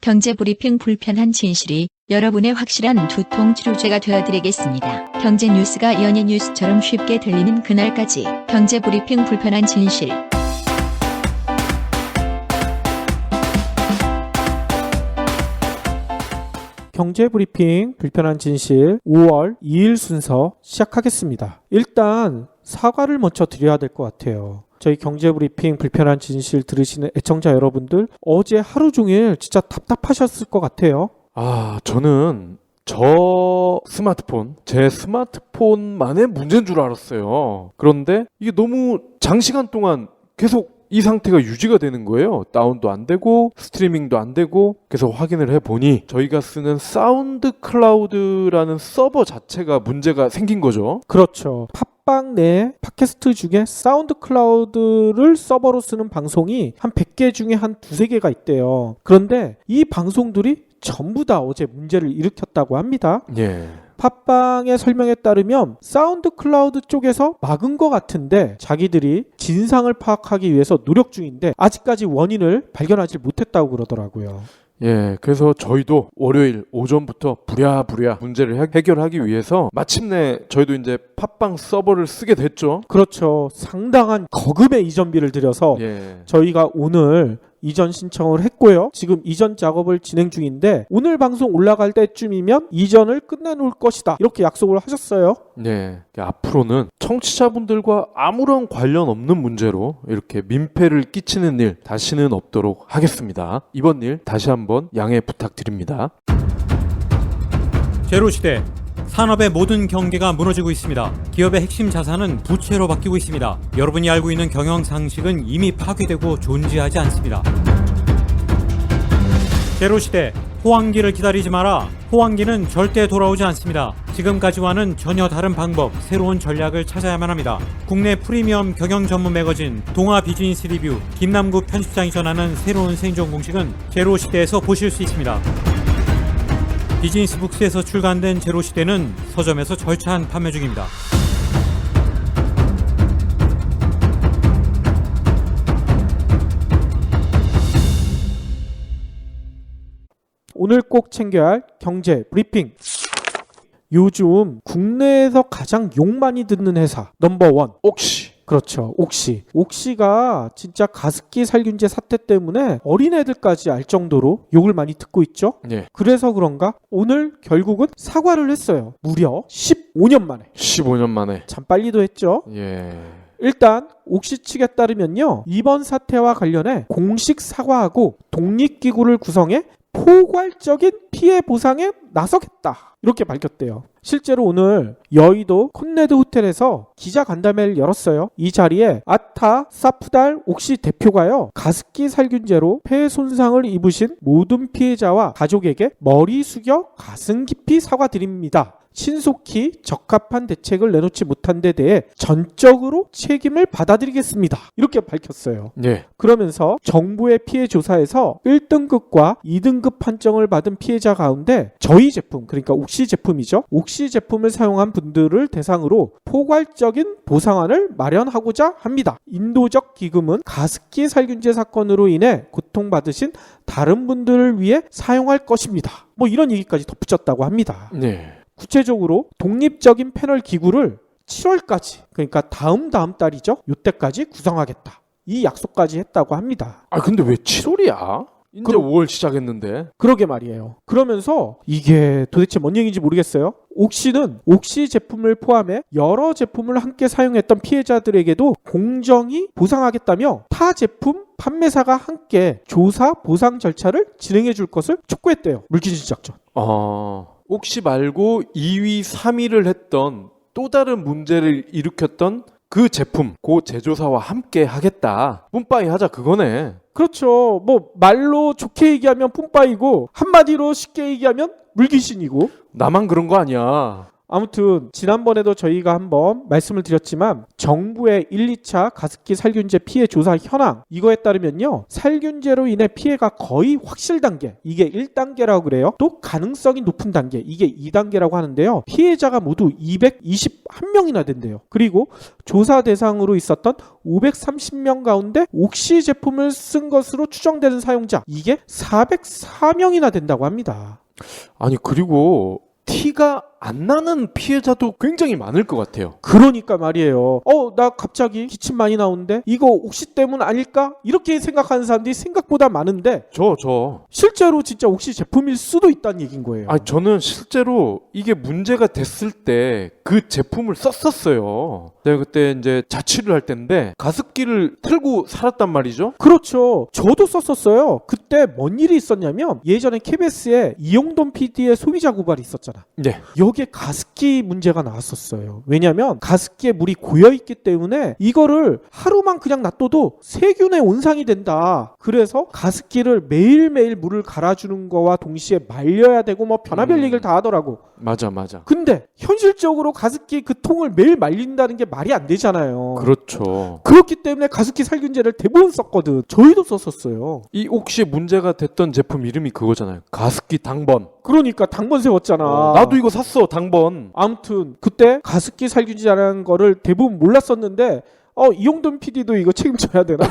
경제브리핑 불편한 진실이 여러분의 확실한 두통 치료제가 되어드리겠습니다. 경제 뉴스가 연예 뉴스처럼 쉽게 들리는 그날까지 경제브리핑 불편한 진실. 경제브리핑 불편한 진실 5월 2일 순서 시작하겠습니다. 일단 사과를 먼저 드려야 될 것 같아요. 저희 경제브리핑 불편한 진실 들으시는 애청자 여러분들, 어제 하루 종일 진짜 답답하셨을 것 같아요. 저는 제 스마트폰만의 문제인 줄 알았어요. 그런데 이게 너무 장시간 동안 계속 이 상태가 유지가 되는 거예요. 다운도 안 되고 스트리밍도 안 되고. 그래서 확인을 해보니 저희가 쓰는 사운드 클라우드라는 서버 자체가 문제가 생긴 거죠. 그렇죠. 팟빵 내 팟캐스트 중에 사운드 클라우드를 서버로 쓰는 방송이 한 100개 중에 한 두세 개가 있대요. 그런데 이 방송들이 전부 다 어제 문제를 일으켰다고 합니다. 예. 팟빵의 설명에 따르면 사운드 클라우드 쪽에서 막은 것 같은데 자기들이 진상을 파악하기 위해서 노력 중인데 아직까지 원인을 발견하지 못했다고 그러더라고요. 예, 그래서 저희도 월요일 오전부터 부랴부랴 문제를 해결하기 위해서 마침내 저희도 이제 팟빵 서버를 쓰게 됐죠. 그렇죠. 상당한 거금의 이전비를 들여서 예. 저희가 오늘 이전 신청을 했고요. 지금 이전 작업을 진행 중인데 오늘 방송 올라갈 때쯤이면 이전을 끝내놓을 것이다. 이렇게 약속을 하셨어요. 네, 앞으로는 청취자분들과 아무런 관련 없는 문제로 이렇게 민폐를 끼치는 일 다시는 없도록 하겠습니다. 이번 일 다시 한번 양해 부탁드립니다. 제로시대, 산업의 모든 경계가 무너지고 있습니다. 기업의 핵심 자산은 부채로 바뀌고 있습니다. 여러분이 알고 있는 경영 상식은 이미 파괴되고 존재하지 않습니다. 제로시대, 호황기를 기다리지 마라. 호황기는 절대 돌아오지 않습니다. 지금까지와는 전혀 다른 방법, 새로운 전략을 찾아야만 합니다. 국내 프리미엄 경영 전문 매거진 동아 비즈니스 리뷰 김남국 편집장이 전하는 새로운 생존 공식은 제로시대에서 보실 수 있습니다. 비즈니스북스에서 출간된 제로시대는 서점에서 절찬 판매 중입니다. 오늘 꼭 챙겨야 할 경제 브리핑. 요즘 국내에서 가장 욕 많이 듣는 회사 넘버원 옥시. 그렇죠. 옥시가 진짜 가습기 살균제 사태 때문에 어린애들까지 알 정도로 욕을 많이 듣고 있죠. 네. 그래서 그런가 오늘 결국은 사과를 했어요. 무려 15년 만에. 15년 만에. 참 빨리도 했죠. 예. 일단 옥시 측에 따르면요, 이번 사태와 관련해 공식 사과하고 독립기구를 구성해 포괄적인 피해 보상에 나서겠다, 이렇게 밝혔대요. 실제로 오늘 여의도 콘레드 호텔에서 기자 간담회를 열었어요. 이 자리에 아타 사프달 옥시 대표가요, 가습기 살균제로 폐 손상을 입으신 모든 피해자와 가족에게 머리 숙여 가슴 깊이 사과드립니다. 신속히 적합한 대책을 내놓지 못한 데 대해 전적으로 책임을 받아들이겠습니다, 이렇게 밝혔어요. 네. 그러면서 정부의 피해 조사에서 1등급과 2등급 판정을 받은 피해자 가운데 저희 제품, 그러니까 옥시 제품이죠, 옥시 제품을 사용한 분들을 대상으로 포괄적인 보상안을 마련하고자 합니다. 인도적 기금은 가습기 살균제 사건으로 인해 고통받으신 다른 분들을 위해 사용할 것입니다. 뭐 이런 얘기까지 덧붙였다고 합니다. 네. 구체적으로 독립적인 패널 기구를 7월까지, 그러니까 다음 달이죠, 이때까지 구성하겠다, 이 약속까지 했다고 합니다. 근데 왜 7월이야? 이제 5월 시작했는데. 그러게 말이에요. 그러면서 이게 도대체 뭔 얘기인지 모르겠어요. 옥시는 옥시 제품을 포함해 여러 제품을 함께 사용했던 피해자들에게도 공정히 보상하겠다며 타 제품 판매사가 함께 조사 보상 절차를 진행해 줄 것을 촉구했대요. 물귀신 작전. 옥시 말고 2위, 3위를 했던 또 다른 문제를 일으켰던 그 제품, 그 제조사와 함께 하겠다. 뿜빠이 하자, 그거네. 그렇죠. 뭐 말로 좋게 얘기하면 뿜빠이고 한마디로 쉽게 얘기하면 물귀신이고. 나만 그런 거 아니야. 아무튼 지난번에도 저희가 한번 말씀을 드렸지만 정부의 1, 2차 가습기 살균제 피해 조사 현황 이거에 따르면요. 살균제로 인해 피해가 거의 확실 단계 이게 1단계라고 그래요. 또 가능성이 높은 단계 이게 2단계라고 하는데요. 피해자가 모두 221명이나 된대요. 그리고 조사 대상으로 있었던 530명 가운데 옥시 제품을 쓴 것으로 추정되는 사용자 이게 404명이나 된다고 합니다. 아니 그리고 티가 안 나는 피해자도 굉장히 많을 것 같아요. 그러니까 말이에요. 나 갑자기 기침 많이 나오는데 이거 옥시 때문 아닐까? 이렇게 생각하는 사람들이 생각보다 많은데 실제로 진짜 옥시 제품일 수도 있다는 얘기인 거예요. 아니 저는 실제로 이게 문제가 됐을 때 그 제품을 썼었어요. 내가 그때 이제 자취를 할 때인데 가습기를 틀고 살았단 말이죠. 그렇죠. 저도 썼었어요. 그때 뭔 일이 있었냐면 예전에 KBS에 이용돈 PD의 소비자 고발이 있었잖아. 네. 여기에 가습기 문제가 나왔었어요. 왜냐하면 가습기에 물이 고여있기 때문에 이거를 하루만 그냥 놔둬도 세균의 온상이 된다. 그래서 가습기를 매일매일 물을 갈아주는 거와 동시에 말려야 되고 뭐 변화별 얘기를 다 하더라고. 맞아. 근데 현실적으로 가습기 그 통을 매일 말린다는 게 말이 안 되잖아요. 그렇죠. 그렇기 때문에 가습기 살균제를 대부분 썼거든. 저희도 썼었어요. 이 혹시 문제가 됐던 제품 이름이 그거잖아요. 가습기 당번. 그러니까 당번 세웠잖아. 나도 이거 샀어. 당번. 아무튼 그때 가습기 살균제라는 거를 대부분 몰랐었는데 이용돈 PD도 이거 책임져야 되나?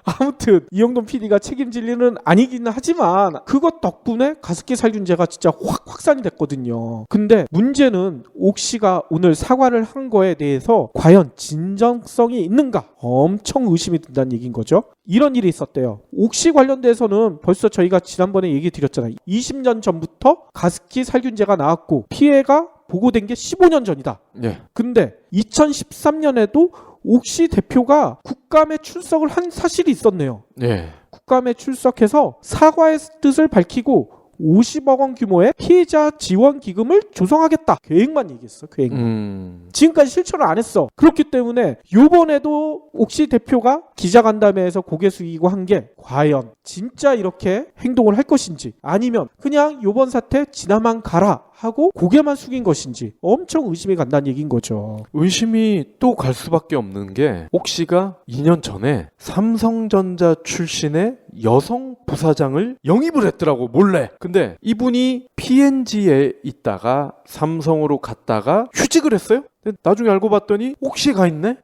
아무튼 이용돈 PD가 책임질 일은 아니긴 하지만 그것 덕분에 가습기 살균제가 진짜 확 확산이 됐거든요. 근데 문제는 옥시가 오늘 사과를 한 거에 대해서 과연 진정성이 있는가? 엄청 의심이 든다는 얘기인 거죠. 이런 일이 있었대요. 옥시 관련돼서는 벌써 저희가 지난번에 얘기 드렸잖아요. 20년 전부터 가습기 살균제가 나왔고 피해가 보고된 게 15년 전이다. 네. 근데 2013년에도 옥시 대표가 국감에 출석을 한 사실이 있었네요. 네. 국감에 출석해서 사과의 뜻을 밝히고 50억 원 규모의 피해자 지원 기금을 조성하겠다. 계획만 얘기했어. 계획만. 지금까지 실천을 안 했어. 그렇기 때문에 요번에도 옥시 대표가 기자간담회에서 고개 숙이고 한 게 과연 진짜 이렇게 행동을 할 것인지 아니면 그냥 요번 사태 지나만 가라 하고 고개만 숙인 것인지 엄청 의심이 간다는 얘기인 거죠. 의심이 또 갈 수밖에 없는 게 옥시가 2년 전에 삼성전자 출신의 여성 부사장을 영입을 했더라고 몰래. 근데 이분이 P&G에 있다가 삼성으로 갔다가 휴직을 했어요. 근데 나중에 알고 봤더니 옥시에 가 있네.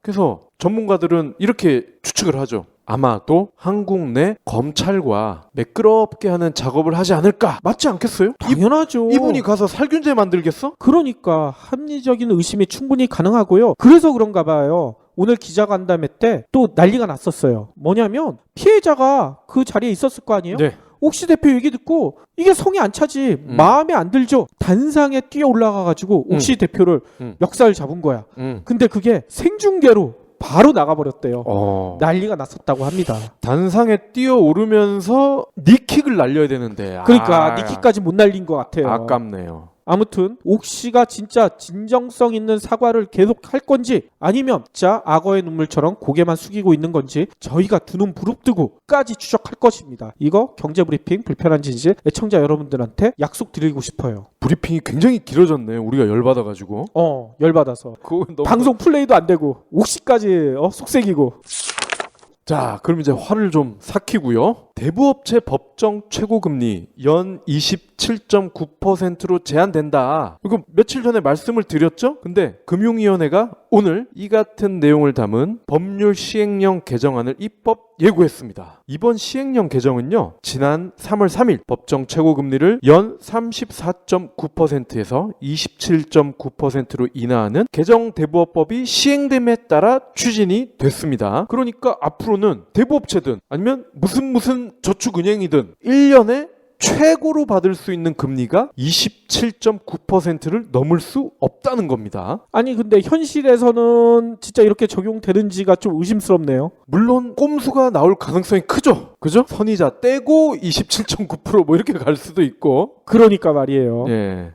그래서 전문가들은 이렇게 추측을 하죠. 아마도 한국 내 검찰과 매끄럽게 하는 작업을 하지 않을까? 맞지 않겠어요? 당연하죠. 이분이 가서 살균제 만들겠어? 그러니까 합리적인 의심이 충분히 가능하고요. 그래서 그런가 봐요. 오늘 기자간담회 때 또 난리가 났었어요. 뭐냐면 피해자가 그 자리에 있었을 거 아니에요? 네. 옥시 대표 얘기 듣고 이게 성이 안 차지 마음에 안 들죠. 단상에 뛰어 올라가가지고 옥시 대표를 멱살 잡은 거야. 근데 그게 생중계로 바로 나가버렸대요. 난리가 났었다고 합니다. 단상에 뛰어오르면서 니킥을 날려야 되는데. 그러니까 니킥까지 못 날린 것 같아요. 아깝네요. 아무튼 옥시가 진짜 진정성 있는 사과를 계속 할 건지 아니면 진짜 악어의 눈물처럼 고개만 숙이고 있는 건지 저희가 두 눈 부릅뜨고 끝까지 추적할 것입니다. 이거 경제브리핑 불편한 진실 애청자 여러분들한테 약속드리고 싶어요. 브리핑이 굉장히 길어졌네. 우리가 열받아가지고. 열받아서 너무... 방송 플레이도 안 되고 옥시까지 속색이고. 자, 그럼 이제 화를 좀 삭히고요. 대부업체 법정 최고금리 연 27.9%로 제한된다. 이거 며칠 전에 말씀을 드렸죠? 근데 금융위원회가 오늘 이 같은 내용을 담은 법률 시행령 개정안을 입법 예고했습니다. 이번 시행령 개정은요, 지난 3월 3일 법정 최고금리를 연 34.9%에서 27.9%로 인하하는 개정 대부업법이 시행됨에 따라 추진이 됐습니다. 그러니까 앞으로는 대부업체든 아니면 무슨 저축은행이든 1년에 최고로 받을 수 있는 금리가 27.9%를 넘을 수 없다는 겁니다. 아니 근데 현실에서는 진짜 이렇게 적용되는지가 좀 의심스럽네요. 물론 꼼수가 나올 가능성이 크죠. 그죠? 선이자 떼고 27.9% 뭐 이렇게 갈 수도 있고. 그러니까 말이에요. 예.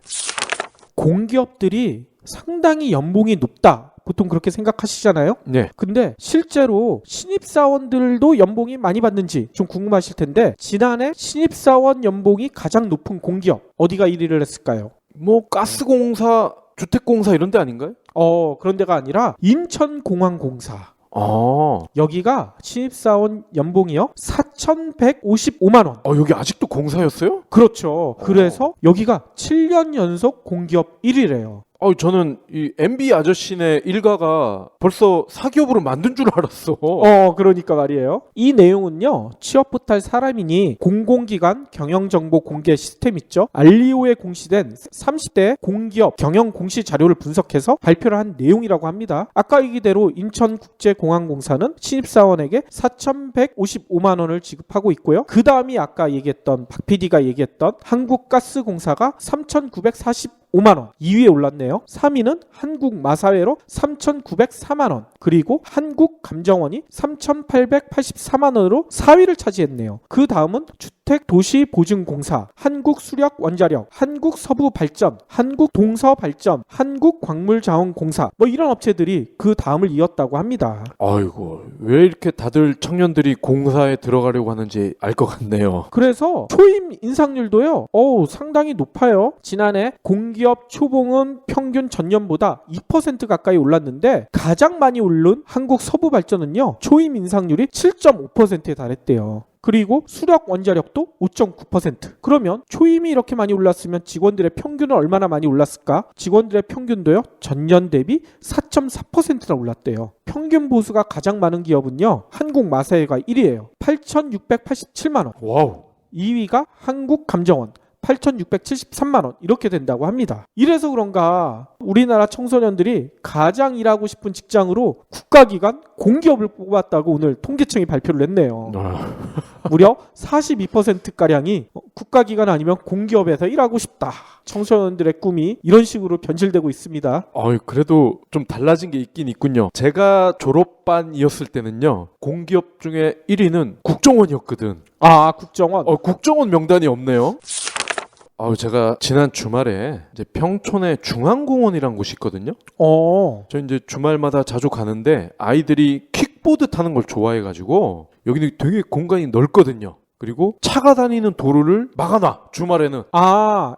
공기업들이 상당히 연봉이 높다. 보통 그렇게 생각하시잖아요. 네. 근데 실제로 신입사원들도 연봉이 많이 받는지 좀 궁금하실 텐데 지난해 신입사원 연봉이 가장 높은 공기업 어디가 1위를 했을까요? 뭐 가스공사, 주택공사 이런 데 아닌가요? 그런 데가 아니라 인천공항공사. 아, 여기가 신입사원 연봉이요 4,155만 원. 여기 아직도 공사였어요? 그렇죠. 그래서 여기가 7년 연속 공기업 1위래요. 저는 이 MB 아저씨네 일가가 벌써 사기업으로 만든 줄 알았어. 그러니까 말이에요. 이 내용은요, 취업 못할 사람이니 공공기관 경영정보 공개 시스템 있죠? 알리오에 공시된 30대 공기업 경영 공시 자료를 분석해서 발표를 한 내용이라고 합니다. 아까 얘기대로 인천국제공항공사는 신입사원에게 4,155만 원을 지급하고 있고요. 그 다음이 아까 얘기했던 박 PD가 얘기했던 한국가스공사가 3,945만 원, 2위에 올랐네요. 3위는 한국마사회로 3,904만 원, 그리고 한국감정원이 3,884만 원으로 4위를 차지했네요. 그 다음은 주택도시보증공사, 한국수력원자력, 한국서부발전, 한국동서발전, 한국광물자원공사 뭐 이런 업체들이 그 다음을 이었다고 합니다. 아이고, 왜 이렇게 다들 청년들이 공사에 들어가려고 하는지 알 것 같네요. 그래서 초임 인상률도요, 상당히 높아요. 지난해 공기업 초봉은 평균 전년보다 2% 가까이 올랐는데 가장 많이 오른 한국서부발전은요, 초임 인상률이 7.5%에 달했대요. 그리고 수력 원자력도 5.9%. 그러면 초임이 이렇게 많이 올랐으면 직원들의 평균은 얼마나 많이 올랐을까? 직원들의 평균도요, 전년 대비 4.4%나 올랐대요. 평균 보수가 가장 많은 기업은요, 한국마사회가 1위예요. 8,687만 원. 와우. 2위가 한국감정원. 8,673만 원 이렇게 된다고 합니다. 이래서 그런가 우리나라 청소년들이 가장 일하고 싶은 직장으로 국가기관 공기업을 뽑았다고 오늘 통계청이 발표를 했네요. 무려 42%가량이 국가기관 아니면 공기업에서 일하고 싶다. 청소년들의 꿈이 이런 식으로 변질되고 있습니다. 그래도 좀 달라진 게 있긴 있군요. 제가 졸업반이었을 때는요, 공기업 중에 1위는 국정원이었거든. 국정원. 국정원 명단이 없네요. 제가 지난 주말에 이제 평촌에 중앙공원이란 곳이 있거든요. 저 이제 주말마다 자주 가는데 아이들이 킥보드 타는 걸 좋아해가지고 여기는 되게 공간이 넓거든요. 그리고 차가 다니는 도로를 막아놔, 주말에는.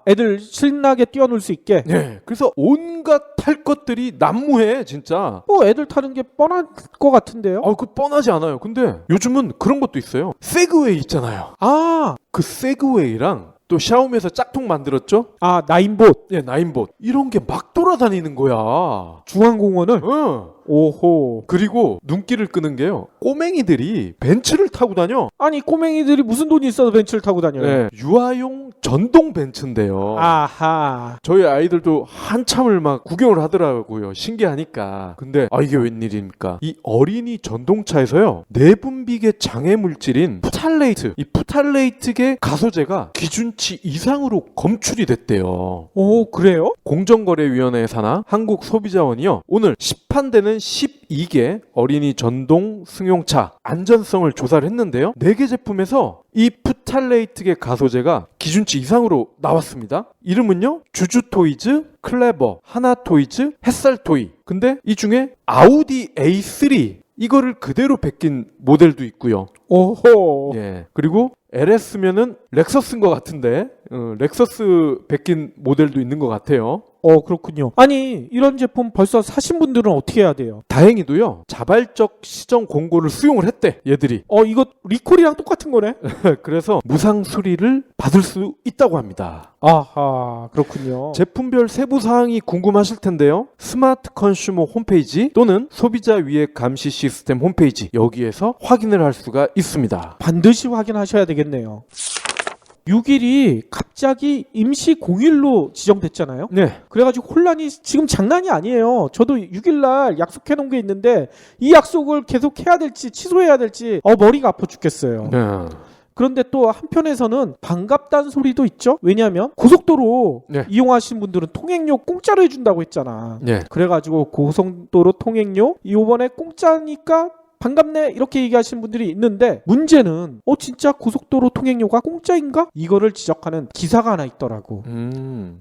애들 신나게 뛰어놀 수 있게. 네, 그래서 온갖 탈 것들이 난무해, 진짜. 애들 타는 게 뻔할 것 같은데요. 그 뻔하지 않아요. 근데 요즘은 그런 것도 있어요. 세그웨이 있잖아요. 그 세그웨이랑 또 샤오미에서 짝퉁 만들었죠? 나인봇. 예, 나인봇. 이런 게 막 돌아다니는 거야. 중앙공원을? 응. 오호. 그리고 눈길을 끄는 게요, 꼬맹이들이 벤츠를 타고 다녀. 아니, 꼬맹이들이 무슨 돈이 있어서 벤츠를 타고 다녀요? 네, 유아용 전동 벤츠인데요. 아하. 저희 아이들도 한참을 막 구경을 하더라고요. 신기하니까. 근데 이게 웬일입니까? 이 어린이 전동차에서요, 내분비계 장애 물질인 푸탈레이트, 이 푸탈레이트계 가소제가 기준치 이상으로 검출이 됐대요. 그래요? 공정거래위원회 산하 한국소비자원이요, 오늘 시판되는 12개 어린이 전동 승용차 안전성을 조사를 했는데요, 4개 제품에서 이 푸탈레이트계 가소제가 기준치 이상으로 나왔습니다. 이름은요, 주주토이즈, 클레버, 하나토이즈, 햇살토이. 근데 이 중에 아우디 A3 이거를 그대로 베낀 모델도 있고요. 오호. 예. 그리고 LS면은 렉서스인 것 같은데, 렉서스 베낀 모델도 있는 것 같아요. 그렇군요. 아니, 이런 제품 벌써 사신 분들은 어떻게 해야 돼요? 다행히도요, 자발적 시정 공고를 수용을 했대, 얘들이. 이거 리콜이랑 똑같은 거네? 그래서 무상 수리를 받을 수 있다고 합니다. 아하, 그렇군요. 제품별 세부 사항이 궁금하실 텐데요, 스마트 컨슈머 홈페이지 또는 소비자 위해 감시 시스템 홈페이지, 여기에서 확인을 할 수가 있습니다. 반드시 확인하셔야 되겠네요. 6일이 갑자기 임시 공휴일로 지정됐잖아요. 네. 그래가지고 혼란이 지금 장난이 아니에요. 저도 6일날 약속해놓은 게 있는데 이 약속을 계속 해야 될지 취소해야 될지 머리가 아파 죽겠어요. 네. 그런데 또 한편에서는 반갑다는 소리도 있죠. 왜냐하면 고속도로 네. 이용하신 분들은 통행료 공짜로 해준다고 했잖아. 네. 그래가지고 고속도로 통행료 이번에 공짜니까 반갑네 이렇게 얘기하시는 분들이 있는데 문제는 진짜 고속도로 통행료가 공짜인가? 이거를 지적하는 기사가 하나 있더라고.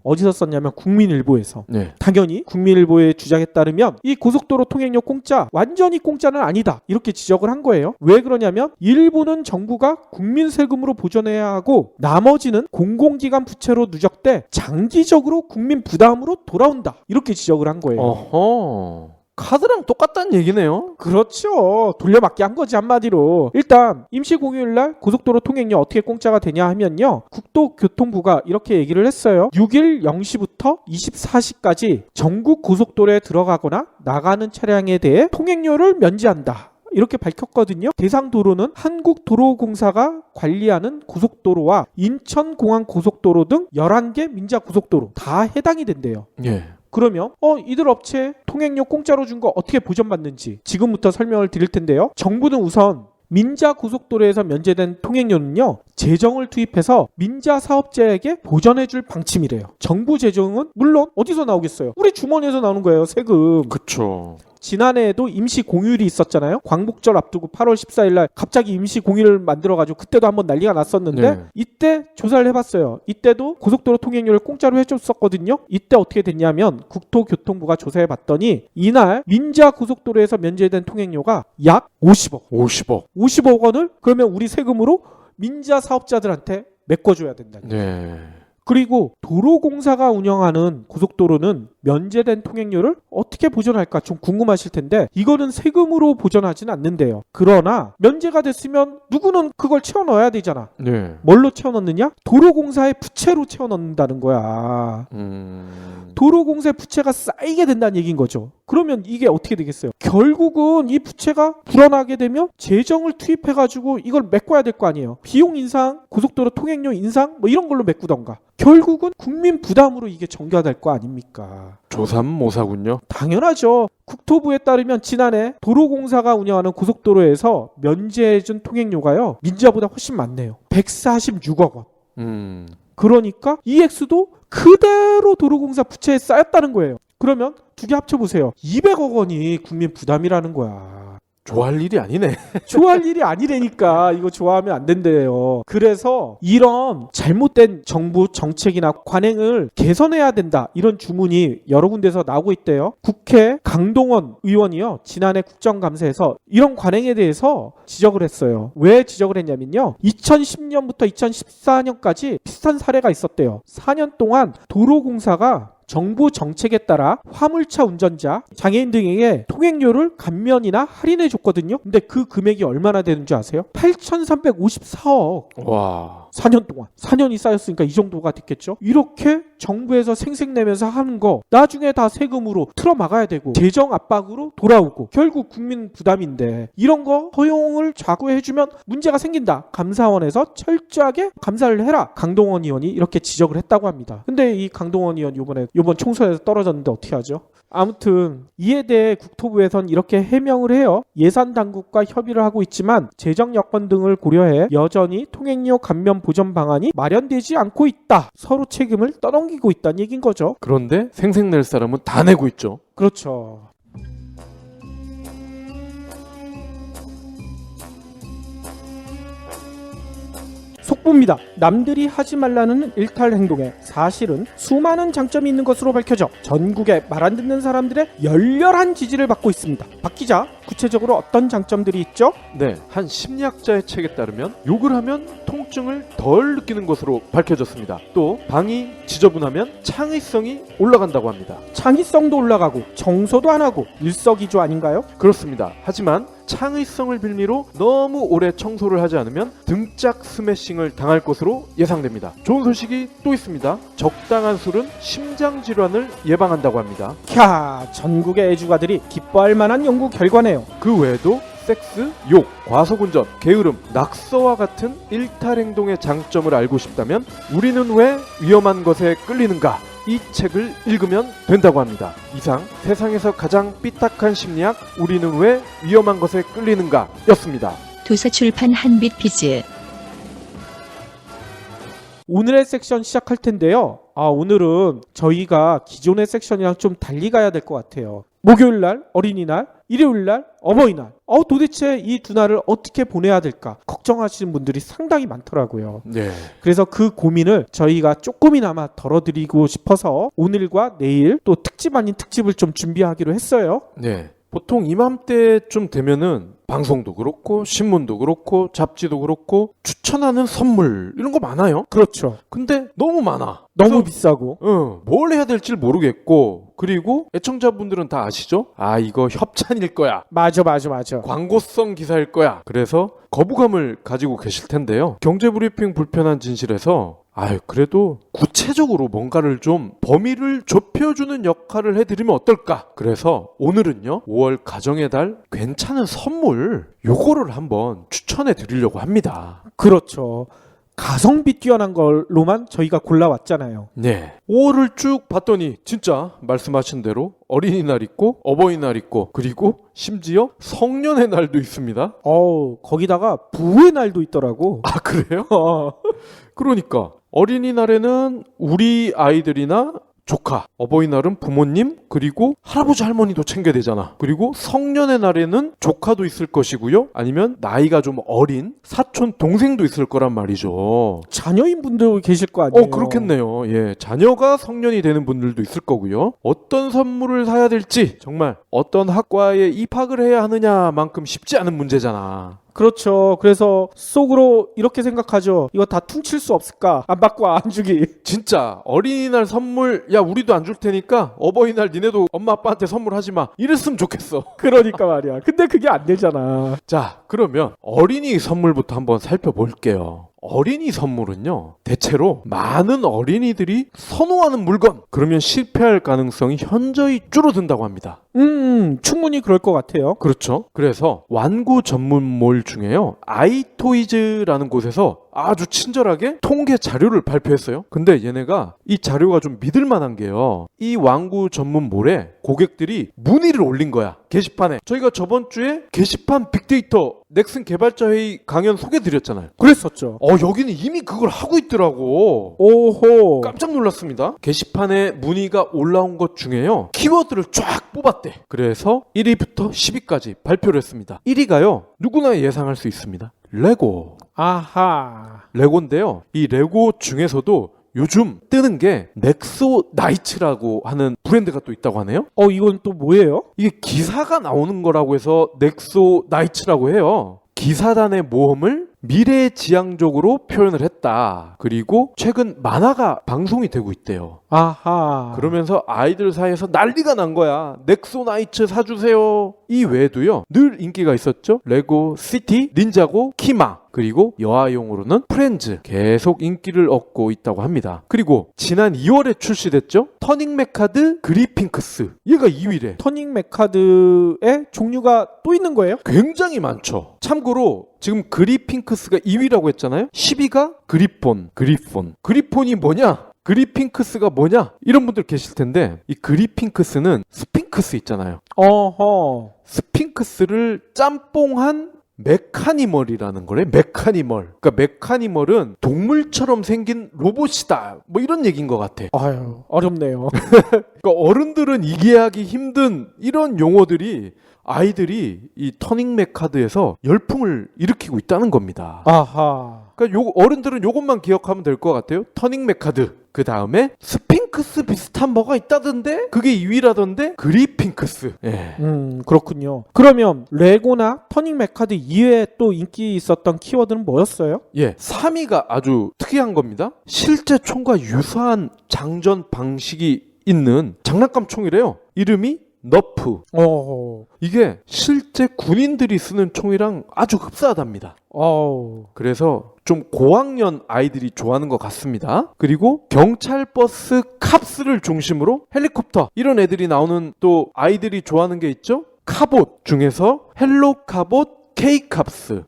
어디서 썼냐면 국민일보에서. 네. 당연히 국민일보의 주장에 따르면 이 고속도로 통행료 공짜 완전히 공짜는 아니다 이렇게 지적을 한 거예요. 왜 그러냐면 일부는 정부가 국민 세금으로 보전해야 하고 나머지는 공공기관 부채로 누적돼 장기적으로 국민 부담으로 돌아온다 이렇게 지적을 한 거예요. 어허. 카드랑 똑같다는 얘기네요. 그렇죠. 돌려막기 한 거지 한마디로. 일단 임시공휴일날 고속도로 통행료 어떻게 공짜가 되냐 하면요. 국토교통부가 이렇게 얘기를 했어요. 6일 0시부터 24시까지 전국 고속도로에 들어가거나 나가는 차량에 대해 통행료를 면제한다. 이렇게 밝혔거든요. 대상 도로는 한국도로공사가 관리하는 고속도로와 인천공항고속도로 등 11개 민자고속도로 다 해당이 된대요. 예. 그러면 이들 업체 통행료 공짜로 준 거 어떻게 보전받는지 지금부터 설명을 드릴 텐데요. 정부는 우선 민자 고속도로에서 면제된 통행료는요. 재정을 투입해서 민자 사업자에게 보전해줄 방침이래요. 정부 재정은 물론 어디서 나오겠어요? 우리 주머니에서 나오는 거예요. 세금. 그쵸. 지난해에도 임시 공휴일이 있었잖아요. 광복절 앞두고 8월 14일 날 갑자기 임시 공휴일을 만들어가지고 그때도 한번 난리가 났었는데 네. 이때 조사를 해봤어요. 이때도 고속도로 통행료를 공짜로 해줬었거든요. 이때 어떻게 됐냐면 국토교통부가 조사해봤더니 이날 민자 고속도로에서 면제된 통행료가 약 50억. 50억 원을 그러면 우리 세금으로 민자 사업자들한테 메꿔줘야 된다는 거예요. 네. 그리고 도로공사가 운영하는 고속도로는 면제된 통행료를 어떻게 보전할까 좀 궁금하실 텐데 이거는 세금으로 보전하지는 않는데요. 그러나 면제가 됐으면 누구는 그걸 채워 넣어야 되잖아. 네. 뭘로 채워 넣느냐? 도로공사의 부채로 채워 넣는다는 거야. 도로공사의 부채가 쌓이게 된다는 얘기인 거죠. 그러면 이게 어떻게 되겠어요? 결국은 이 부채가 불어나게 되면 재정을 투입해가지고 이걸 메꿔야 될 거 아니에요. 비용 인상, 고속도로 통행료 인상 뭐 이런 걸로 메꾸던가. 결국은 국민 부담으로 이게 전가될 거 아닙니까? 조삼모사군요. 당연하죠. 국토부에 따르면 지난해 도로공사가 운영하는 고속도로에서 면제해준 통행료가요. 민자보다 훨씬 많네요. 146억 원. 그러니까 이 액수도 그대로 도로공사 부채에 쌓였다는 거예요. 그러면 두 개 합쳐보세요. 200억 원이 국민 부담이라는 거야. 좋아할 일이 아니네. 좋아할 일이 아니라니까. 이거 좋아하면 안 된대요. 그래서 이런 잘못된 정부 정책이나 관행을 개선해야 된다. 이런 주문이 여러 군데서 나오고 있대요. 국회 강동원 의원이요. 지난해 국정감사에서 이런 관행에 대해서 지적을 했어요. 왜 지적을 했냐면요. 2010년부터 2014년까지 비슷한 사례가 있었대요. 4년 동안 도로공사가 정부 정책에 따라 화물차 운전자, 장애인 등에게 통행료를 감면이나 할인해 줬거든요. 근데 그 금액이 얼마나 되는 줄 아세요? 8,354억. 와. 4년 동안. 4년이 쌓였으니까 이 정도가 됐겠죠. 이렇게 정부에서 생색내면서 하는 거 나중에 다 세금으로 틀어막아야 되고 재정 압박으로 돌아오고 결국 국민 부담인데 이런 거 허용을 자구해주면 문제가 생긴다. 감사원에서 철저하게 감사를 해라. 강동원 의원이 이렇게 지적을 했다고 합니다. 근데 이 강동원 의원 이번 총선에서 떨어졌는데 어떻게 하죠? 아무튼 이에 대해 국토부에선 이렇게 해명을 해요. 예산 당국과 협의를 하고 있지만 재정 여건 등을 고려해 여전히 통행료 감면 보전 방안이 마련되지 않고 있다. 서로 책임을 떠넘기고 있다는 얘기인 거죠. 그런데 생색낼 사람은 다 내고 있죠. 그렇죠. 속보입니다. 남들이 하지 말라는 일탈 행동에 사실은 수많은 장점이 있는 것으로 밝혀져 전국의 말 안 듣는 사람들의 열렬한 지지를 받고 있습니다. 박 기자, 구체적으로 어떤 장점들이 있죠? 네, 한 심리학자의 책에 따르면 욕을 하면 통증을 덜 느끼는 것으로 밝혀졌습니다. 또 방이 지저분하면 창의성이 올라간다고 합니다. 창의성도 올라가고 청소도 안 하고 일석이조 아닌가요? 그렇습니다. 하지만 창의성을 빌미로 너무 오래 청소를 하지 않으면 등짝 스매싱을 당할 것으로 예상됩니다. 좋은 소식이 또 있습니다. 적당한 술은 심장 질환을 예방한다고 합니다. 캬, 전국의 애주가들이 기뻐할 만한 연구 결과네요. 그 외에도 섹스, 욕, 과속운전, 게으름, 낙서와 같은 일탈 행동의 장점을 알고 싶다면 우리는 왜 위험한 것에 끌리는가? 이 책을 읽으면 된다고 합니다. 이상 세상에서 가장 삐딱한 심리학 우리는 왜 위험한 것에 끌리는가 였습니다. 도서출판 한빛비즈. 오늘의 섹션 시작할 텐데요. 오늘은 저희가 기존의 섹션이랑 좀 달리 가야 될 것 같아요. 목요일날 어린이날, 일요일날 어버이날. 도대체 이 두 날을 어떻게 보내야 될까 걱정하시는 분들이 상당히 많더라고요. 네. 그래서 그 고민을 저희가 조금이나마 덜어드리고 싶어서 오늘과 내일 또 특집 아닌 특집을 좀 준비하기로 했어요. 네. 보통 이맘때쯤 되면은 방송도 그렇고 신문도 그렇고 잡지도 그렇고 추천하는 선물 이런 거 많아요. 그렇죠. 근데 너무 많아. 너무 그래서 비싸고. 뭘 해야 될지 모르겠고, 그리고 애청자분들은 다 아시죠? 아, 이거 협찬일 거야. 맞아. 광고성 기사일 거야. 그래서 거부감을 가지고 계실 텐데요. 경제브리핑 불편한 진실에서 그래도 구체적으로 뭔가를 좀 범위를 좁혀주는 역할을 해드리면 어떨까? 그래서 오늘은요, 5월 가정의 달 괜찮은 선물 요거를 한번 추천해 드리려고 합니다. 그렇죠. 가성비 뛰어난 걸로만 저희가 골라왔잖아요. 네. 5월을 쭉 봤더니 진짜 말씀하신 대로 어린이날 있고 어버이날 있고 그리고 심지어 성년의 날도 있습니다. 거기다가 부의 날도 있더라고. 아, 그래요? 그러니까 어린이날에는 우리 아이들이나 조카, 어버이날은 부모님, 그리고 할아버지 할머니도 챙겨야 되잖아. 그리고 성년의 날에는 조카도 있을 것이고요. 아니면 나이가 좀 어린 사촌, 동생도 있을 거란 말이죠. 자녀인 분도 계실 거 아니에요. 그렇겠네요. 예, 자녀가 성년이 되는 분들도 있을 거고요. 어떤 선물을 사야 될지 정말 어떤 학과에 입학을 해야 하느냐만큼 쉽지 않은 문제잖아. 그렇죠. 그래서 속으로 이렇게 생각하죠. 이거 다 퉁칠 수 없을까? 안 받고 안 주기. 진짜 어린이날 선물, 야, 우리도 안 줄 테니까 어버이날 니네도 엄마 아빠한테 선물하지 마, 이랬으면 좋겠어. 그러니까 말이야. 근데 그게 안 되잖아. 자, 그러면 어린이 선물부터 한번 살펴볼게요. 어린이 선물은요, 대체로 많은 어린이들이 선호하는 물건, 그러면 실패할 가능성이 현저히 줄어든다고 합니다. 충분히 그럴 것 같아요. 그렇죠. 그래서 완구 전문몰 중에요, 아이토이즈라는 곳에서 아주 친절하게 통계 자료를 발표했어요. 근데 얘네가 이 자료가 좀 믿을 만한 게요, 이 완구 전문몰에 고객들이 문의를 올린 거야, 게시판에. 저희가 저번 주에 게시판 빅데이터 넥슨 개발자 회의 강연 소개드렸잖아요. 그랬었죠. 여기는 이미 그걸 하고 있더라고. 오호. 깜짝 놀랐습니다. 게시판에 문의가 올라온 것 중에요, 키워드를 쫙 뽑았대. 그래서 1위부터 10위까지 발표를 했습니다. 1위가요, 누구나 예상할 수 있습니다. 레고. 아하. 레고인데요, 이 레고 중에서도 요즘 뜨는 게 넥소 나이츠라고 하는 브랜드가 또 있다고 하네요. 이건 또 뭐예요? 이게 기사가 나오는 거라고 해서 넥소 나이츠라고 해요. 기사단의 모험을 미래지향적으로 표현을 했다. 그리고 최근 만화가 방송이 되고 있대요. 아하. 그러면서 아이들 사이에서 난리가 난 거야. 넥소 나이츠 사주세요. 이 외에도요, 늘 인기가 있었죠. 레고 시티, 닌자고, 키마, 그리고 여아용으로는 프렌즈, 계속 인기를 얻고 있다고 합니다. 그리고 지난 2월에 출시됐죠, 터닝 메카드 그리핑크스. 얘가 2위래. 터닝 메카드의 종류가 또 있는 거예요? 굉장히 많죠. 참고로 지금 그리핑크스가 2위라고 했잖아요. 10위가 그리폰. 그리폰이 뭐냐? 그리핑크스가 뭐냐? 이런 분들 계실 텐데, 이 그리핑크스는 스핑크스 있잖아요. 어허. 스핑크스를 짬뽕한 메카니멀이라는 거래. 메카니멀. 그러니까 메카니멀은 동물처럼 생긴 로봇이다, 뭐 이런 얘기인 것 같아. 아유, 어렵네요. 그러니까 어른들은 이해하기 힘든 이런 용어들이 아이들이 이 터닝 메카드에서 열풍을 일으키고 있다는 겁니다. 아하. 그러니까 어른들은 요것만 기억하면 될 것 같아요. 터닝 메카드. 그 다음에 스핑크스 비슷한 뭐가 있다던데? 그게 2위라던데? 그리핑크스. 예. 그렇군요. 그러면 레고나 터닝 메카드 이외에 또 인기 있었던 키워드는 뭐였어요? 예. 3위가 아주 특이한 겁니다. 실제 총과 유사한 장전 방식이 있는 장난감 총이래요. 이름이 너프. 이게 실제 군인들이 쓰는 총이랑 아주 흡사하답니다. 그래서 좀 고학년 아이들이 좋아하는 것 같습니다. 그리고 경찰 버스 캅스를 중심으로 헬리콥터, 이런 애들이 나오는 또 아이들이 좋아하는 게 있죠. 카봇 중에서 헬로 카봇 K캅스.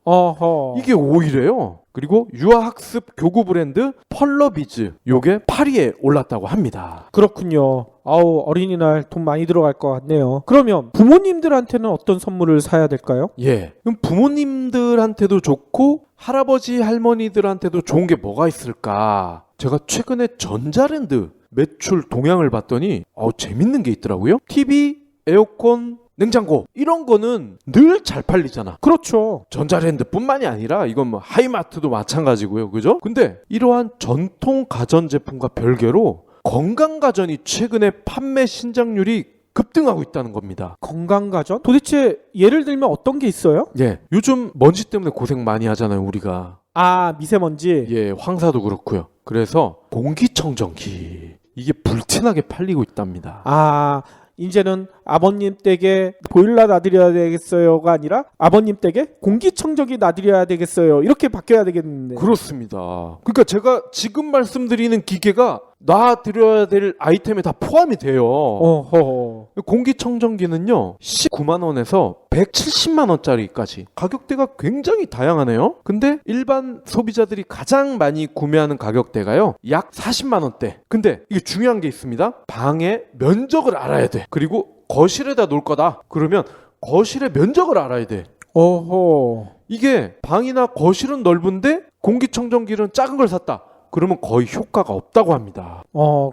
이게 5위래요. 그리고 유아학습 교구 브랜드 펄러비즈, 요게 8위에 올랐다고 합니다. 그렇군요. 어린이날 돈 많이 들어갈 것 같네요. 그러면 부모님들한테는 어떤 선물을 사야 될까요? 예. 그럼 부모님들한테도 좋고 할아버지 할머니들한테도 좋은 게 뭐가 있을까? 제가 최근에 전자랜드 매출 동향을 봤더니 재밌는 게 있더라고요. TV 에어컨, 냉장고 이런 거는 늘 잘 팔리잖아. 그렇죠. 전자레인지뿐만이 아니라 이건 뭐 하이마트도 마찬가지고요. 그죠? 근데 이러한 전통 가전제품과 별개로 건강가전이 최근에 판매 신장률이 급등하고 있다는 겁니다. 건강가전? 도대체 예를 들면 어떤 게 있어요? 예, 요즘 먼지 때문에 고생 많이 하잖아요, 우리가. 아, 미세먼지. 예, 황사도 그렇고요. 그래서 공기청정기 이게 불티나게 팔리고 있답니다. 아, 이제는 아버님 댁에 보일러 놔드려야 되겠어요가 아니라 아버님 댁에 공기청정기 놔드려야 되겠어요. 이렇게 바뀌어야 되겠는데. 그렇습니다. 그러니까 제가 지금 말씀드리는 기계가 놔드려야 될 아이템에 다 포함이 돼요. 어허. 공기청정기는요 19만 원에서 170만 원짜리까지 가격대가 굉장히 다양하네요. 근데 일반 소비자들이 가장 많이 구매하는 가격대가요 약 40만 원대. 근데 이게 중요한 게 있습니다. 방의 면적을 알아야 돼. 그리고 거실에다 놓을 거다 그러면 거실의 면적을 알아야 돼. 어허. 이게 방이나 거실은 넓은데 공기청정기는 작은 걸 샀다 그러면 거의 효과가 없다고 합니다.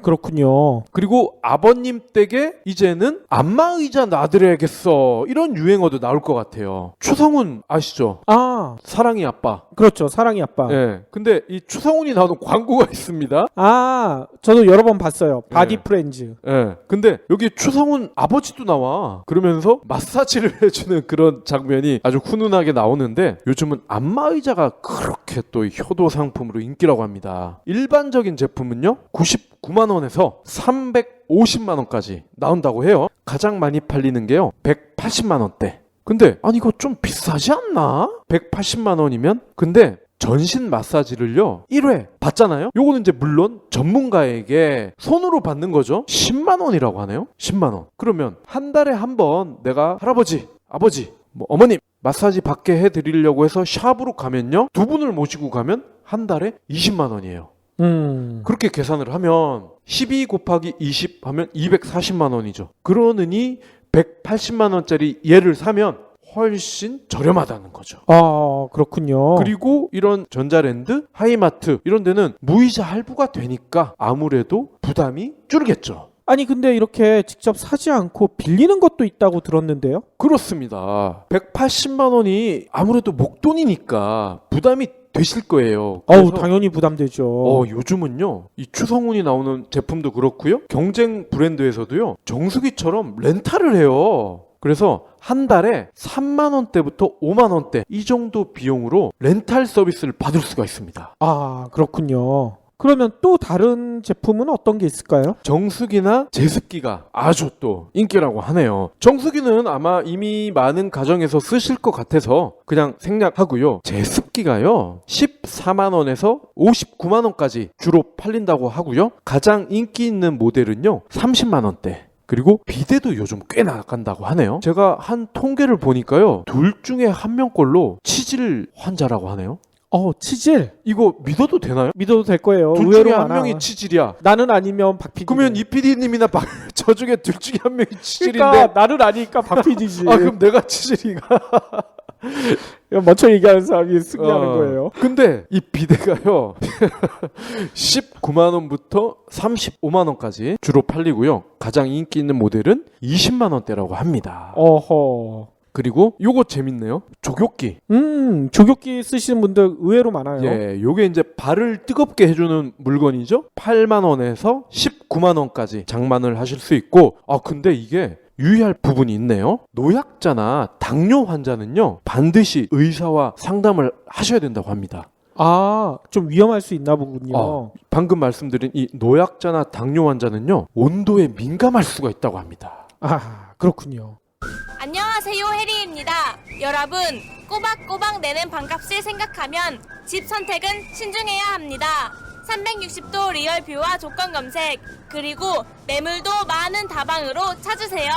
그렇군요. 그리고 아버님 댁에 이제는 안마의자 놔드려야겠어 이런 유행어도 나올 것 같아요. 추성훈 아시죠? 아, 사랑이 아빠. 그렇죠. 사랑이 아빠. 예. 근데 이 추성훈이 나오는 광고가 있습니다. 아, 저도 여러 번 봤어요. 바디 네. 프렌즈. 예. 근데 여기 추성훈 아버지도 나와. 그러면서 마사지를 해주는 그런 장면이 아주 훈훈하게 나오는데 요즘은 안마의자가 그렇게 또 효도 상품으로 인기라고 합니다. 일반적인 제품은요 99만 원에서 350만 원까지 나온다고 해요. 가장 많이 팔리는 게요 180만 원대. 근데 아니 이거 좀 비싸지 않나? 180만 원이면? 근데 전신 마사지를요 1회 받잖아요. 요거는 이제 물론 전문가에게 손으로 받는 거죠. 10만 원이라고 하네요. 10만 원. 그러면 한 달에 한 번 내가 할아버지, 아버지, 뭐 어머님 마사지 받게 해드리려고 해서 샵으로 가면요 두 분을 모시고 가면 한 달에 20만 원이에요. 그렇게 계산을 하면 12 곱하기 20 하면 240만 원이죠. 그러느니 180만 원짜리 얘를 사면 훨씬 저렴하다는 거죠. 아, 그렇군요. 그리고 이런 전자랜드, 하이마트 이런 데는 무이자 할부가 되니까 아무래도 부담이 줄겠죠. 아니, 근데 이렇게 직접 사지 않고 빌리는 것도 있다고 들었는데요? 그렇습니다. 180만 원이 아무래도 목돈이니까 부담이 되실 거예요. 어우, 당연히 부담되죠. 요즘은요, 이 추성훈이 나오는 제품도 그렇고요. 경쟁 브랜드에서도요, 정수기처럼 렌탈을 해요. 그래서 한 달에 3만 원대부터 5만 원대 이 정도 비용으로 렌탈 서비스를 받을 수가 있습니다. 아, 그렇군요. 그러면 또 다른 제품은 어떤 게 있을까요? 정수기나 제습기가 아주 또 인기라고 하네요. 정수기는 아마 이미 많은 가정에서 쓰실 것 같아서 그냥 생략하고요. 제습기가요 14만 원에서 59만 원까지 주로 팔린다고 하고요. 가장 인기 있는 모델은요 30만 원대. 그리고 비데도 요즘 꽤 나간다고 하네요. 제가 한 통계를 보니까요 둘 중에 한 명꼴로 치질 환자라고 하네요. 치질. 이거 믿어도 되나요? 믿어도 될 거예요. 둘 의외로 중에 한 많아. 명이 치질이야. 나는 아니면 박 PD. 그러면 이 PD님이나 저 중에 둘 중에 한 명이 치질인데 그러니까 나는 아니니까 박 PD지. 그럼 내가 치질이가 먼저 얘기하는 사람이 승리하는 거예요. 근데 이 비데가요 19만 원부터 35만 원까지 주로 팔리고요. 가장 인기 있는 모델은 20만 원대라고 합니다. 어허. 그리고 요거 재밌네요. 조교기. 조교기 쓰시는 분들 의외로 많아요. 예, 요게 이제 발을 뜨겁게 해주는 물건이죠. 8만 원에서 19만 원까지 장만을 하실 수 있고, 근데 이게 유의할 부분이 있네요. 노약자나 당뇨 환자는요 반드시 의사와 상담을 하셔야 된다고 합니다. 아, 좀 위험할 수 있나 보군요. 방금 말씀드린 이 노약자나 당뇨 환자는요 온도에 민감할 수가 있다고 합니다. 아, 그렇군요. 안녕하세요, 해리입니다. 여러분, 꼬박꼬박 내는 방값을 생각하면 집 선택은 신중해야 합니다. 360도 리얼 뷰와 조건 검색, 그리고 매물도 많은 다방으로 찾으세요.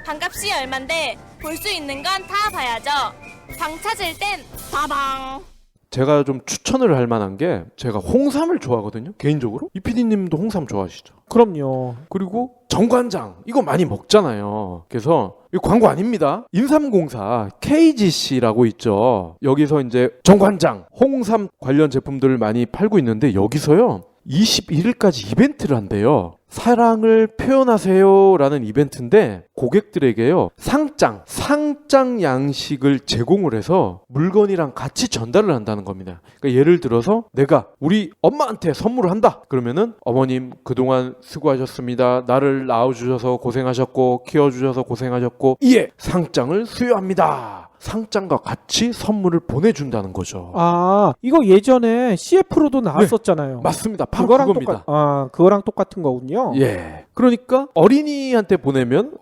방값이 얼만데 볼 수 있는 건 다 봐야죠. 방 찾을 땐 다방. 제가 좀 추천을 할 만한 게 제가 홍삼을 좋아하거든요. 개인적으로. 이 PD님도 홍삼 좋아하시죠? 그럼요. 그리고 정관장 이거 많이 먹잖아요. 그래서 이거 광고 아닙니다. 인삼공사 KGC라고 있죠. 여기서 이제 정관장, 홍삼 관련 제품들을 많이 팔고 있는데 여기서요 21일까지 이벤트를 한대요. 사랑을 표현하세요라는 이벤트인데 고객들에게요 상장 양식을 제공을 해서 물건이랑 같이 전달을 한다는 겁니다. 그러니까 예를 들어서 내가 우리 엄마한테 선물을 한다. 그러면은 어머님 그동안 수고하셨습니다. 나를 낳아주셔서 고생하셨고 키워주셔서 고생하셨고 이에 상장을 수여합니다. 상장과 같이 선물을 보내준다는 거죠. 아, 이거 예전에 CF로도 나왔었잖아요. 맞습니다. 바로 그겁니다. 그거랑 똑같은 거군요. 예. 그러니까 어린이한테 보내면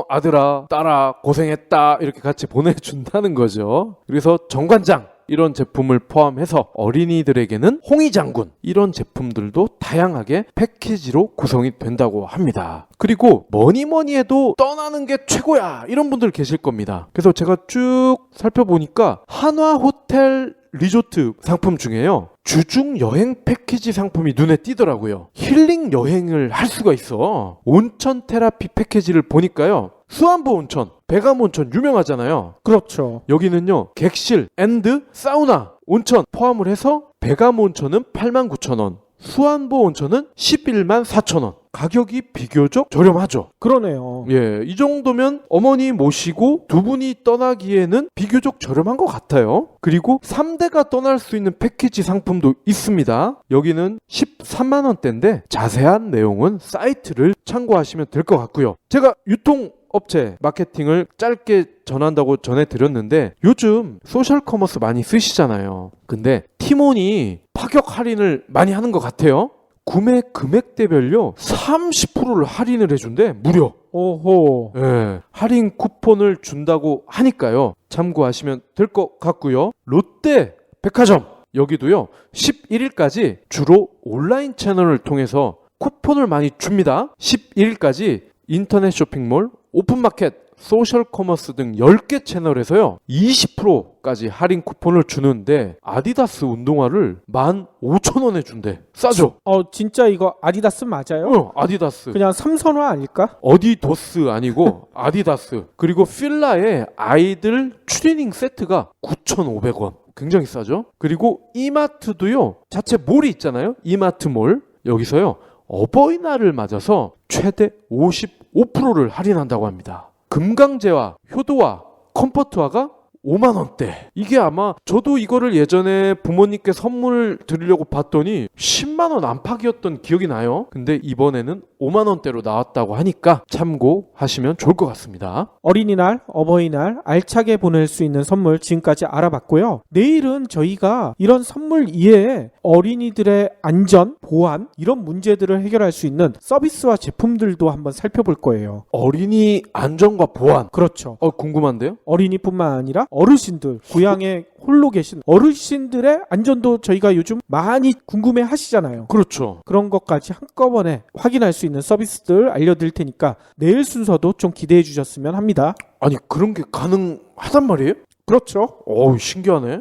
아들아, 딸아 고생했다 이렇게 같이 보내준다는 거죠. 그래서 정관장 이런 제품을 포함해서 어린이들에게는 홍의장군 이런 제품들도 다양하게 패키지로 구성이 된다고 합니다. 그리고 뭐니 해도 떠나는 게 최고야 이런 분들 계실 겁니다. 그래서 제가 쭉 살펴보니까 한화호텔 리조트 상품 중에요 주중 여행 패키지 상품이 눈에 띄더라고요. 힐링 여행을 할 수가 있어. 온천 테라피 패키지를 보니까요 수안보 온천, 백암 온천 유명하잖아요. 그렇죠. 여기는요 객실 앤드 사우나 온천 포함을 해서 백암 온천은 89,000원, 수안보 온천은 114,000원. 가격이 비교적 저렴하죠. 그러네요. 예, 이 정도면 어머니 모시고 두 분이 떠나기에는 비교적 저렴한 것 같아요. 그리고 3대가 떠날 수 있는 패키지 상품도 있습니다. 여기는 13만 원대인데 자세한 내용은 사이트를 참고하시면 될 것 같고요. 제가 유통업체 마케팅을 짧게 전한다고 전해드렸는데 요즘 소셜 커머스 많이 쓰시잖아요. 근데 티몬이 파격 할인을 많이 하는 것 같아요. 구매 금액대별로 30%를 할인을 해준대. 무려. 오호. 예, 할인 쿠폰을 준다고 하니까요. 참고하시면 될 것 같고요. 롯데 백화점 여기도요. 11일까지 주로 온라인 채널을 통해서 쿠폰을 많이 줍니다. 11일까지 인터넷 쇼핑몰, 오픈마켓, 소셜 커머스 등 10개 채널에서요 20%까지 할인 쿠폰을 주는데 아디다스 운동화를 15,000원에 준대. 싸죠? 진짜 이거 아디다스 맞아요? 아디다스. 그냥 삼선화 아닐까? 어디도스 아니고 아디다스. 그리고 필라의 아이들 추리닝 세트가 9,500원. 굉장히 싸죠? 그리고 이마트도요 자체 몰이 있잖아요. 이마트 몰. 여기서요 어버이날을 맞아서 최대 55%를 할인한다고 합니다. 금강제와 효도와 컴포트화가 5만 원대. 이게 아마 저도 이거를 예전에 부모님께 선물 드리려고 봤더니 10만 원 안팎이었던 기억이 나요. 근데 이번에는 5만 원대로 나왔다고 하니까 참고하시면 좋을 것 같습니다. 어린이날, 어버이날 알차게 보낼 수 있는 선물 지금까지 알아봤고요. 내일은 저희가 이런 선물 이외에 어린이들의 안전, 보안 이런 문제들을 해결할 수 있는 서비스와 제품들도 한번 살펴볼 거예요. 어린이 안전과 보안. 그렇죠. 궁금한데요? 어린이뿐만 아니라 어르신들, 고향에 홀로 계신 어르신들의 안전도 저희가 요즘 많이 궁금해 하시잖아요. 그렇죠. 그런 것까지 한꺼번에 확인할 수 있는 서비스들 알려드릴 테니까 내일 순서도 좀 기대해 주셨으면 합니다. 아니 그런 게 가능하단 말이에요? 그렇죠. 신기하네.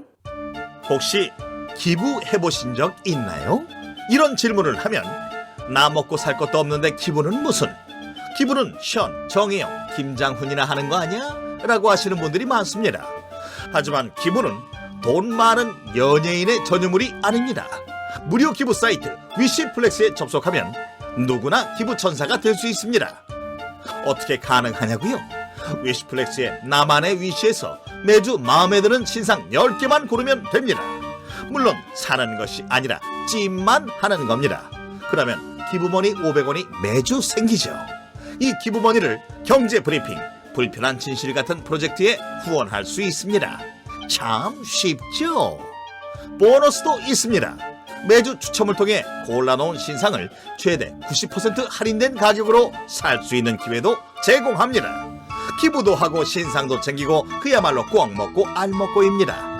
혹시 기부해보신 적 있나요? 이런 질문을 하면 나 먹고 살 것도 없는데 기부는 무슨? 기부는 션, 정혜영, 김장훈이나 하는 거 아니야? 라고 하시는 분들이 많습니다. 하지만 기부는 돈 많은 연예인의 전유물이 아닙니다. 무료 기부 사이트 위시플렉스에 접속하면 누구나 기부천사가 될 수 있습니다. 어떻게 가능하냐고요? 위시플렉스의 나만의 위시에서 매주 마음에 드는 신상 10개만 고르면 됩니다. 물론 사는 것이 아니라 찜만 하는 겁니다. 그러면 기부머니 500원이 매주 생기죠. 이 기부머니를 경제브리핑, 불편한 진실 같은 프로젝트에 후원할 수 있습니다. 참 쉽죠? 보너스도 있습니다. 매주 추첨을 통해 골라놓은 신상을 최대 90% 할인된 가격으로 살 수 있는 기회도 제공합니다. 기부도 하고 신상도 챙기고 그야말로 꽉 먹고 알 먹고입니다.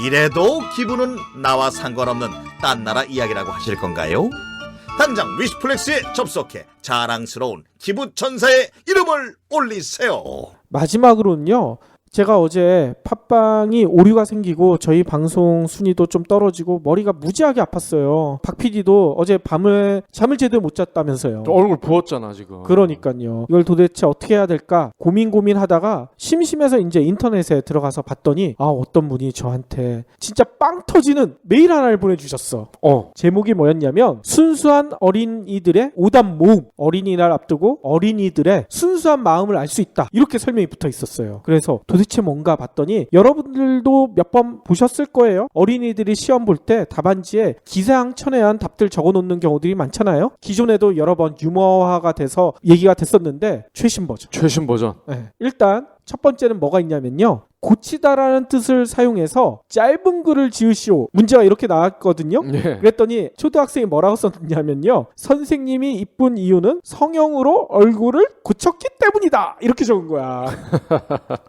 이래도 기부는 나와 상관없는 딴 나라 이야기라고 하실 건가요? 당장 위시플렉스에 접속해 자랑스러운 기부천사의 이름을 올리세요. 마지막으로는요. 제가 어제 팟빵이 오류가 생기고 저희 방송 순위도 좀 떨어지고 머리가 무지하게 아팠어요. 박 PD도 어제 밤에 잠을 제대로 못 잤다면서요. 얼굴 부었잖아 지금. 그러니까요. 이걸 도대체 어떻게 해야 될까 고민하다가 심심해서 이제 인터넷에 들어가서 봤더니 어떤 분이 저한테 진짜 빵 터지는 메일 하나를 보내주셨어. 제목이 뭐였냐면 순수한 어린이들의 오답 모음, 어린이날 앞두고 어린이들의 순수한 마음을 알 수 있다, 이렇게 설명이 붙어 있었어요. 그래서 도대체 뭔가 봤더니 여러분들도 몇 번 보셨을 거예요. 어린이들이 시험 볼 때 답안지에 기사항천외한 답들 적어놓는 경우들이 많잖아요. 기존에도 여러 번 유머화가 돼서 얘기가 됐었는데 최신 버전. 네. 일단 첫 번째는 뭐가 있냐면요, 고치다라는 뜻을 사용해서 짧은 글을 지으시오. 문제가 이렇게 나왔거든요. 예. 그랬더니 초등학생이 뭐라고 썼냐면요, 선생님이 이쁜 이유는 성형으로 얼굴을 고쳤기 때문이다, 이렇게 적은 거야.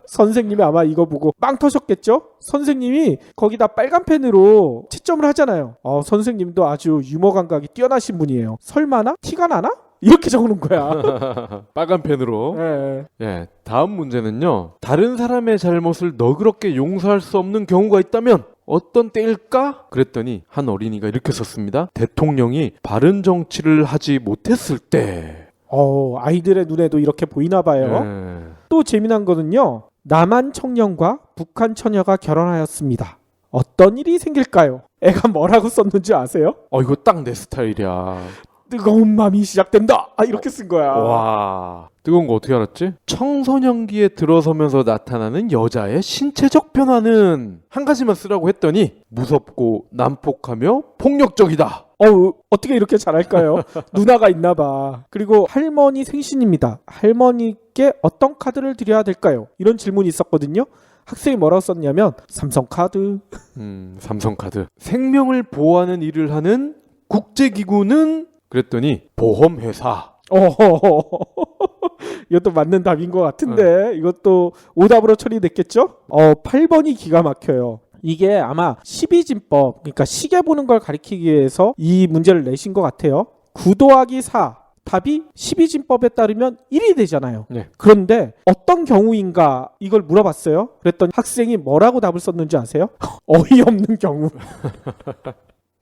선생님이 아마 이거 보고 빵 터졌겠죠. 선생님이 거기다 빨간 펜으로 채점을 하잖아요. 선생님도 아주 유머 감각이 뛰어나신 분이에요. 설마나? 티가 나나? 이렇게 적어놓은 거야. 빨간 펜으로. 네. 예, 다음 문제는요. 다른 사람의 잘못을 너그럽게 용서할 수 없는 경우가 있다면 어떤 때일까? 그랬더니 한 어린이가 이렇게 썼습니다. 대통령이 바른 정치를 하지 못했을 때. 아이들의 눈에도 이렇게 보이나 봐요. 또 재미난 거는요, 남한 청년과 북한 처녀가 결혼하였습니다. 어떤 일이 생길까요? 애가 뭐라고 썼는지 아세요? 이거 딱 내 스타일이야. 뜨거운 마음이 시작된다, 이렇게 쓴 거야. 와, 뜨거운 거 어떻게 알았지? 청소년기에 들어서면서 나타나는 여자의 신체적 변화는 한 가지만 쓰라고 했더니 무섭고 난폭하며 폭력적이다. 어떻게 이렇게 잘할까요? 누나가 있나 봐. 그리고 할머니 생신입니다. 할머니께 어떤 카드를 드려야 될까요? 이런 질문이 있었거든요. 학생이 뭐라고 썼냐면 삼성카드. 삼성카드. 생명을 보호하는 일을 하는 국제기구는? 그랬더니 보험회사. 이것도 맞는 답인 것 같은데 이것도 오답으로 처리됐겠죠? 8번이 기가 막혀요. 이게 아마 12진법, 그러니까 시계 보는 걸 가리키기 위해서 이 문제를 내신 것 같아요. 9 더하기 4, 답이 12진법에 따르면 1이 되잖아요. 네. 그런데 어떤 경우인가 이걸 물어봤어요. 그랬더니 학생이 뭐라고 답을 썼는지 아세요? 어이없는 경우.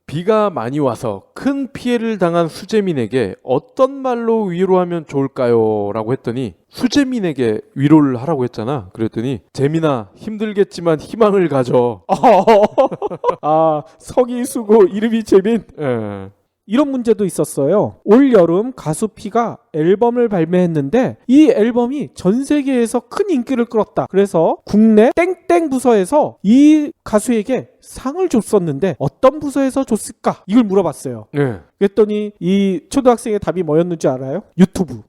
비가 많이 와서 큰 피해를 당한 수재민에게 어떤 말로 위로하면 좋을까요? 라고 했더니 수재민에게 위로를 하라고 했잖아. 그랬더니 재민아, 힘들겠지만 희망을 가져. 성이 수고 이름이 재민. 이런 문제도 있었어요. 올 여름 가수 피가 앨범을 발매했는데 이 앨범이 전 세계에서 큰 인기를 끌었다. 그래서 국내 땡땡 부서에서 이 가수에게 상을 줬었는데 어떤 부서에서 줬을까? 이걸 물어봤어요. 네. 그랬더니 이 초등학생의 답이 뭐였는지 알아요? 유튜브.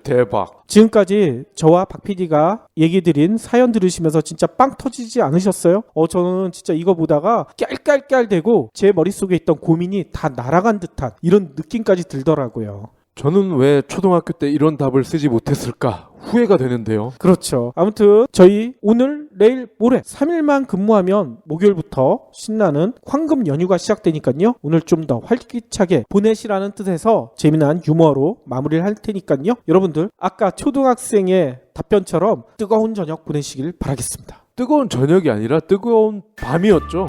대박. 지금까지 저와 박 PD가 얘기 드린 사연 들으시면서 진짜 빵 터지지 않으셨어요? 저는 진짜 이거 보다가 깔깔깔대고 제 머릿속에 있던 고민이 다 날아간 듯한 이런 느낌까지 들더라고요. 저는 왜 초등학교 때 이런 답을 쓰지 못했을까 후회가 되는데요. 그렇죠. 아무튼 저희 오늘, 내일, 모레 3일만 근무하면 목요일부터 신나는 황금 연휴가 시작되니까요. 오늘 좀 더 활기차게 보내시라는 뜻에서 재미난 유머로 마무리를 할 테니까요. 여러분들 아까 초등학생의 답변처럼 뜨거운 저녁 보내시길 바라겠습니다. 뜨거운 저녁이 아니라 뜨거운 밤이었죠.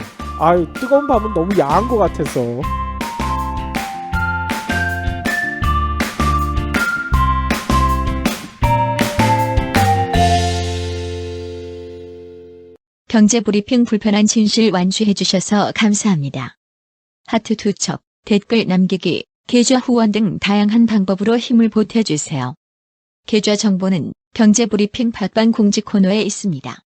뜨거운 밤은 너무 야한 것 같아서. 경제브리핑 불편한 진실 완주해주셔서 감사합니다. 하트 2척, 댓글 남기기, 계좌 후원 등 다양한 방법으로 힘을 보태주세요. 계좌 정보는 경제브리핑 팟빵 공지 코너에 있습니다.